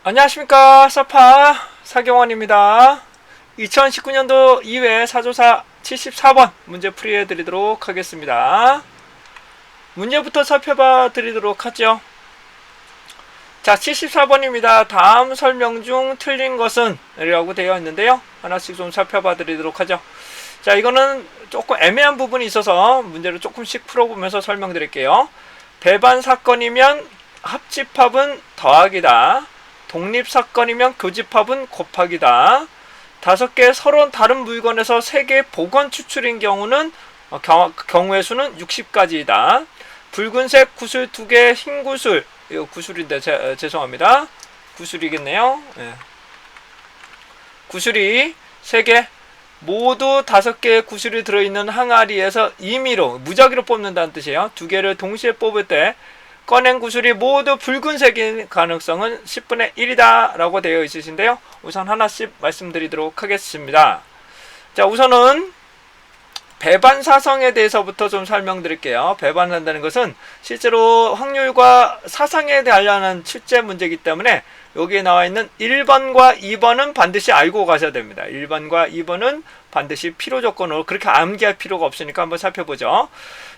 안녕하십니까. 서파 사경원입니다. 2019년도 2회 사조사 74번 문제 풀이해 드리도록 하겠습니다. 문제부터 살펴봐 드리도록 하죠. 자, 74번입니다. 다음 설명 중 틀린 것은? 이라고 되어 있는데요. 하나씩 좀 살펴봐 드리도록 하죠. 자, 이거는 조금 애매한 부분이 있어서 문제를 조금씩 풀어보면서 설명드릴게요. 배반 사건이면 합집합은 더하기다. 독립사건이면 교집합은 곱하기다. 5개 서로 다른 물건에서 3개 복원 추출인 경우는 경우의 수는 60가지이다. 붉은색 구슬 2개, 흰 구슬, 이거 구슬인데 죄송합니다. 구슬이겠네요. 네. 구슬이 3개, 모두 5개의 구슬이 들어있는 항아리에서 임의로 무작위로 뽑는다는 뜻이에요. 2개를 동시에 뽑을 때 꺼낸 구슬이 모두 붉은색인 가능성은 10분의 1이다 라고 되어 있으신데요. 우선 하나씩 말씀드리도록 하겠습니다. 자, 우선은 배반사성에 대해서부터 좀 설명드릴게요. 배반한다는 것은 실제로 확률과 사상에 관련한 출제 문제이기 때문에 여기에 나와 있는 1번과 2번은 반드시 알고 가셔야 됩니다. 1번과 2번은 반드시 필요 조건으로 그렇게 암기할 필요가 없으니까 한번 살펴보죠.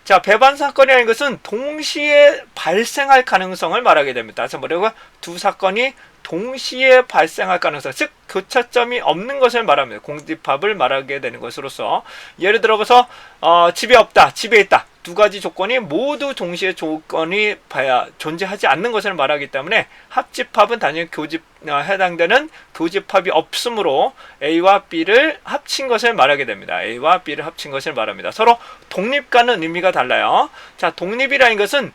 자, 배반 사건이라는 것은 동시에 발생할 가능성을 말하게 됩니다. 그래서 뭐라고? 두 사건이 동시에 발생할 가능성, 즉 교차점이 없는 것을 말합니다. 공집합을 말하게 되는 것으로서 예를 들어서 집에 없다, 집에 있다. 두 가지 조건이 모두 동시에 조건이 존재하지 않는 것을 말하기 때문에 합집합은 단일 해당되는 교집합이 없으므로 A와 B를 합친 것을 말하게 됩니다. A와 B를 합친 것을 말합니다. 서로 독립과는 의미가 달라요. 자, 독립이라는 것은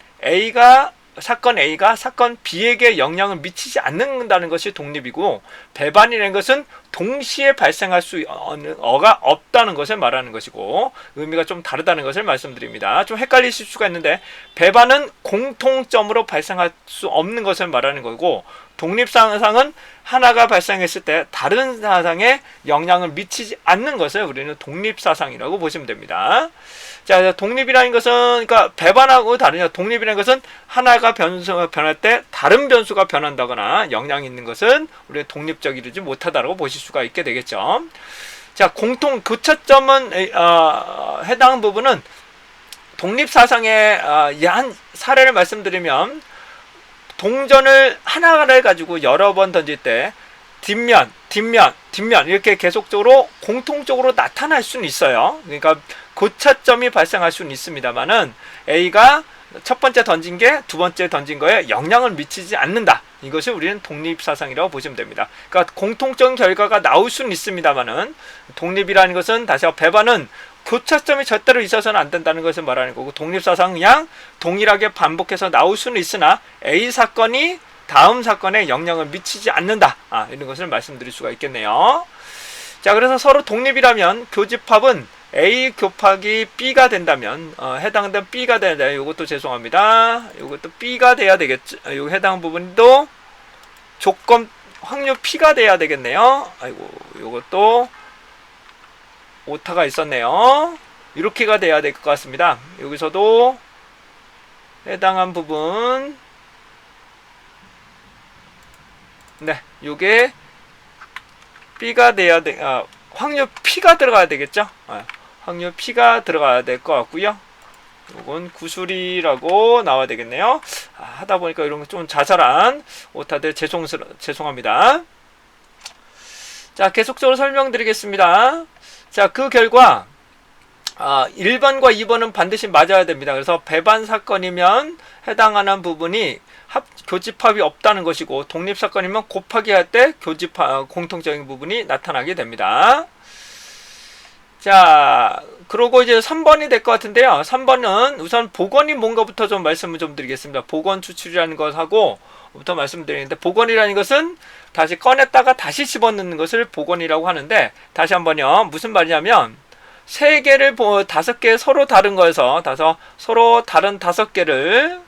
사건 A가 사건 B에게 영향을 미치지 않는다는 것이 독립이고, 배반이라는 것은 동시에 발생할 수가 없다는 것을 말하는 것이고, 의미가 좀 다르다는 것을 말씀드립니다. 좀 헷갈리실 수가 있는데, 배반은 공통점으로 발생할 수 없는 것을 말하는 거고, 독립사상은 하나가 발생했을 때 다른 사상에 영향을 미치지 않는 것을 우리는 독립사상이라고 보시면 됩니다. 자, 독립이라는 것은, 그러니까 배반하고 다르냐. 독립이라는 것은 하나가 변수가 변할 때 다른 변수가 변한다거나 영향이 있는 것은 우리는 독립적이지 못하다고 보실 수가 있게 되겠죠. 자, 공통 교차점은 해당 부분은 독립사상의 한 사례를 말씀드리면, 동전을 하나를 가지고 여러 번 던질 때 뒷면 이렇게 계속적으로 공통적으로 나타날 수는 있어요. 그러니까 교차점이 발생할 수는 있습니다만은 A가 첫 번째 던진 게 두 번째 던진 거에 영향을 미치지 않는다. 이것이 우리는 독립사상이라고 보시면 됩니다. 그러니까 공통적인 결과가 나올 수는 있습니다만은, 독립이라는 것은 다시 배반은 교차점이 절대로 있어서는 안 된다는 것을 말하는 거고, 독립사상은 그냥 동일하게 반복해서 나올 수는 있으나 A 사건이 다음 사건에 영향을 미치지 않는다. 이런 것을 말씀드릴 수가 있겠네요. 자, 그래서 서로 독립이라면 교집합은 A 곱하기 B가 된다면 해당된 B가 돼야 돼요. 이것도 죄송합니다. 이것도 B가 돼야 되겠죠. 요 해당 부분도 조건 확률 P가 돼야 되겠네요. 아이고, 이것도 오타가 있었네요. 이렇게가 돼야 될 것 같습니다. 여기서도 해당한 부분, 네, 요게 B가 돼야 돼, 확률 P가 들어가야 되겠죠. 확률 P가 들어가야 될 것 같고요. 요건 구술이라고 나와야 되겠네요. 하다 보니까 이런 거 좀 자잘한 오타들 죄송합니다. 자, 계속적으로 설명드리겠습니다. 자, 그 결과 1번과 2번은 반드시 맞아야 됩니다. 그래서 배반 사건이면 해당하는 부분이 교집합이 없다는 것이고, 독립사건이면 곱하기 할 때 공통적인 부분이 나타나게 됩니다. 자, 그러고 이제 3번이 될 것 같은데요. 3번은 우선 복원이 뭔가부터 좀 말씀을 좀 드리겠습니다. 복원 추출이라는 것하고 부터 말씀드리는데, 복원이라는 것은 다시 꺼냈다가 다시 집어넣는 것을 복원이라고 하는데, 다시 한번요. 무슨 말이냐면, 3개를 5개 서로 다른 거에서 서로 다른 5개를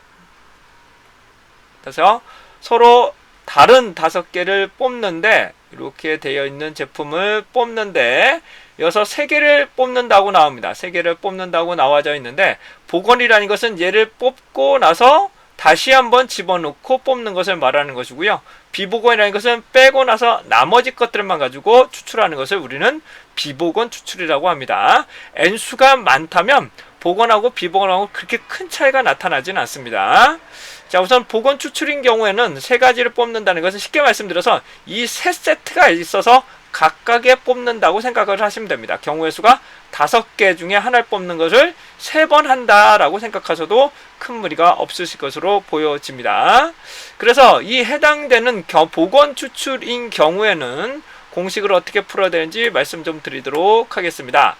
서로 다른 5개를 뽑는데, 이렇게 되어 있는 제품을 뽑는데 여기서 3개를 뽑는다고 나옵니다. 3개를 뽑는다고 나와져 있는데, 복원이라는 것은 얘를 뽑고 나서 다시 한번 집어넣고 뽑는 것을 말하는 것이고요. 비복원이라는 것은 빼고 나서 나머지 것들만 가지고 추출하는 것을 우리는 비복원 추출이라고 합니다. N수가 많다면 복원하고 비복원하고 그렇게 큰 차이가 나타나지는 않습니다. 자, 우선 복원 추출인 경우에는 세 가지를 뽑는다는 것은 쉽게 말씀드려서 이 세 세트가 있어서 각각에 뽑는다고 생각을 하시면 됩니다. 경우의 수가 5개 중에 하나를 뽑는 것을 3번 한다라고 생각하셔도 큰 무리가 없으실 것으로 보여집니다. 그래서 이 해당되는 복원 추출인 경우에는 공식을 어떻게 풀어야 되는지 말씀 좀 드리도록 하겠습니다.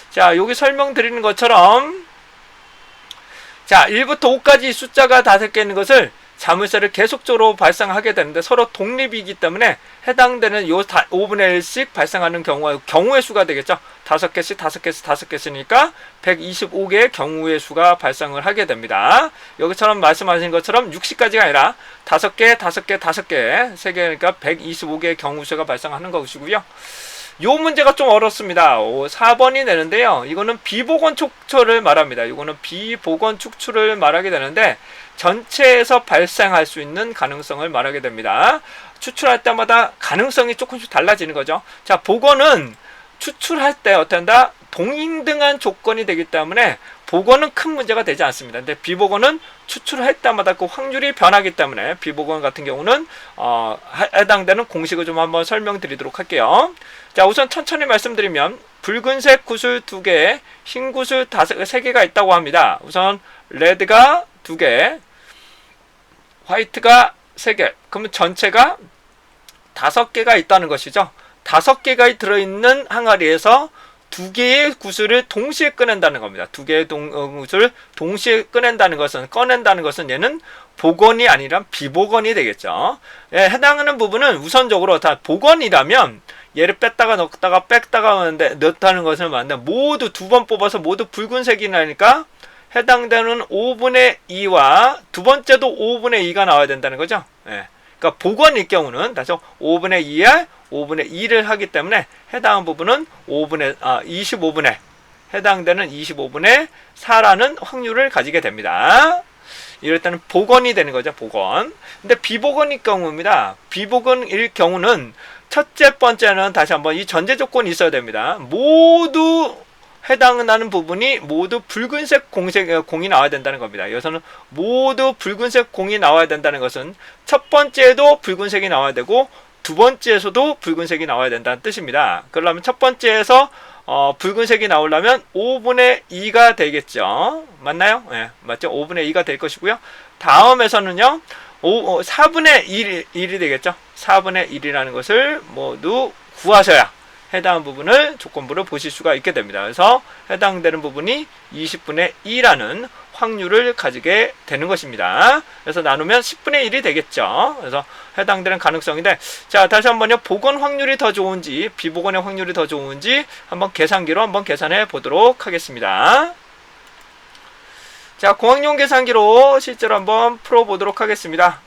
자, 여기 설명드리는 것처럼 자, 1부터 5까지 숫자가 5개 있는 것을 자물쇠를 계속적으로 발생하게 되는데 서로 독립이기 때문에 해당되는 요 5분의 1씩 발생하는 경우의 수가 되겠죠. 5개씩 5개씩 5개씩이니까 125개의 경우의 수가 발생을 하게 됩니다. 여기처럼 말씀하신 것처럼 60까지가 아니라 5개, 5개, 5개, 3개니까 125개의 경우의 수가 발생하는 것이고요. 요 문제가 좀 어렵습니다. 4번이 되는데요. 이거는 비복원 축출을 말합니다. 이거는 비복원 축출을 말하게 되는데 전체에서 발생할 수 있는 가능성을 말하게 됩니다. 추출할 때마다 가능성이 조금씩 달라지는 거죠. 자, 복원은 추출할 때 어떤다? 동등한 조건이 되기 때문에 복원은 큰 문제가 되지 않습니다. 근데 비복원은 추출할 때마다 그 확률이 변하기 때문에 비복원 같은 경우는 해당되는 공식을 좀 한번 설명드리도록 할게요. 자, 우선 천천히 말씀드리면 붉은색 구슬 2개, 흰 구슬 3개가 있다고 합니다. 우선 레드가 2개, 화이트가 3개, 그러면 전체가 5개가 있다는 것이죠. 5개가 들어있는 항아리에서 2개의 구슬을 동시에 꺼낸다는 겁니다. 2개의 구슬을 동시에 꺼낸다는 것은 얘는 복원이 아니라 비복원이 되겠죠. 예, 해당하는 부분은 우선적으로 다 복원이라면 얘를 뺐다가 뺐다가 넣다는 것을 말하는데 모두 2번 뽑아서 모두 붉은색이 나니까 해당되는 5분의 2와 두 번째도 5분의 2가 나와야 된다는 거죠. 예. 그러니까 복원일 경우는 다시 5분의 2에 5분의 2를 하기 때문에 해당하는 부분은 25분의 해당되는 25분의 4라는 확률을 가지게 됩니다. 이럴 때는 복원이 되는 거죠. 복원. 근데 비복원일 경우입니다. 비복원일 경우는 첫째 번째는 다시 한번 이 전제 조건이 있어야 됩니다. 모두 해당하는 부분이 모두 붉은색 공이 나와야 된다는 겁니다. 여기서는 모두 붉은색 공이 나와야 된다는 것은 첫 번째에도 붉은색이 나와야 되고 두 번째에서도 붉은색이 나와야 된다는 뜻입니다. 그러려면 첫 번째에서 붉은색이 나오려면 5분의 2가 되겠죠. 맞나요? 네, 맞죠? 5분의 2가 될 것이고요. 다음에서는요. 4분의 1이 되겠죠. 4분의 1이라는 것을 모두 구하셔야 해당 부분을 조건부로 보실 수가 있게 됩니다. 그래서 해당되는 부분이 20분의 2라는 확률을 가지게 되는 것입니다. 그래서 나누면 10분의 1이 되겠죠. 그래서 해당되는 가능성인데, 자, 다시 한번요. 복원 확률이 더 좋은지 비복원의 확률이 더 좋은지 한번 계산기로 한번 계산해 보도록 하겠습니다. 자, 공학용 계산기로 실제로 한번 풀어보도록 하겠습니다.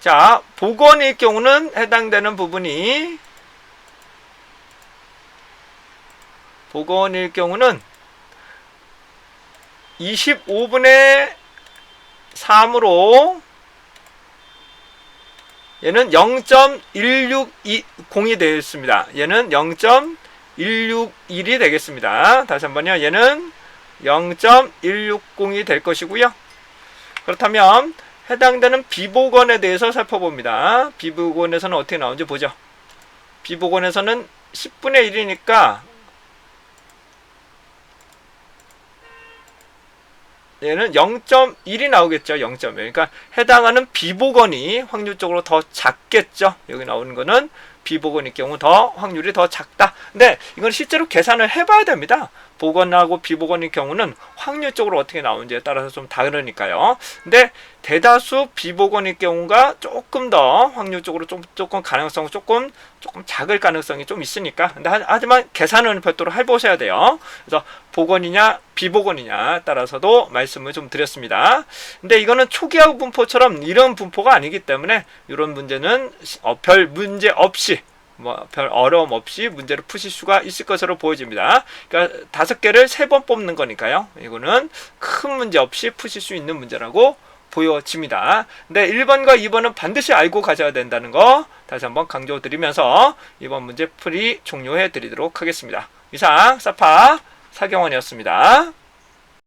자, 복원일 경우는 해당되는 부분이 복원일 경우는 25분의 3으로 얘는 0.160이 되겠습니다. 얘는 0.161이 되겠습니다. 다시 한번요. 얘는 0.160이 될 것이고요. 그렇다면 해당되는 비복원에 대해서 살펴봅니다. 비복원에서는 어떻게 나오는지 보죠. 비복원에서는 10분의 1이니까 얘는 0.1이 나오겠죠. 0.1. 그러니까 해당하는 비복원이 확률적으로 더 작겠죠. 여기 나오는 거는 비복원일 경우 더 확률이 더 작다. 근데 이건 실제로 계산을 해봐야 됩니다. 복원하고 비복원일 경우는 확률적으로 어떻게 나오는지에 따라서 좀 다르니까요. 근데 대다수 비복원일 경우가 조금 더 확률적으로 조금 가능성은 조금 작을 가능성이 좀 있으니까. 근데 하지만 계산은 별도로 해보셔야 돼요. 그래서 복원이냐 비복원이냐 따라서도 말씀을 좀 드렸습니다. 근데 이거는 초기화 분포처럼 이런 분포가 아니기 때문에 이런 문제는 별 문제 없이 별 어려움 없이 문제를 푸실 수가 있을 것으로 보여집니다. 그러니까 5개를 3번 뽑는 거니까요. 이거는 큰 문제 없이 푸실 수 있는 문제라고 보여집니다. 근데 1번과 2번은 반드시 알고 가져야 된다는 거 다시 한번 강조드리면서 이번 문제 풀이 종료해 드리도록 하겠습니다. 이상 사파 사경원이었습니다.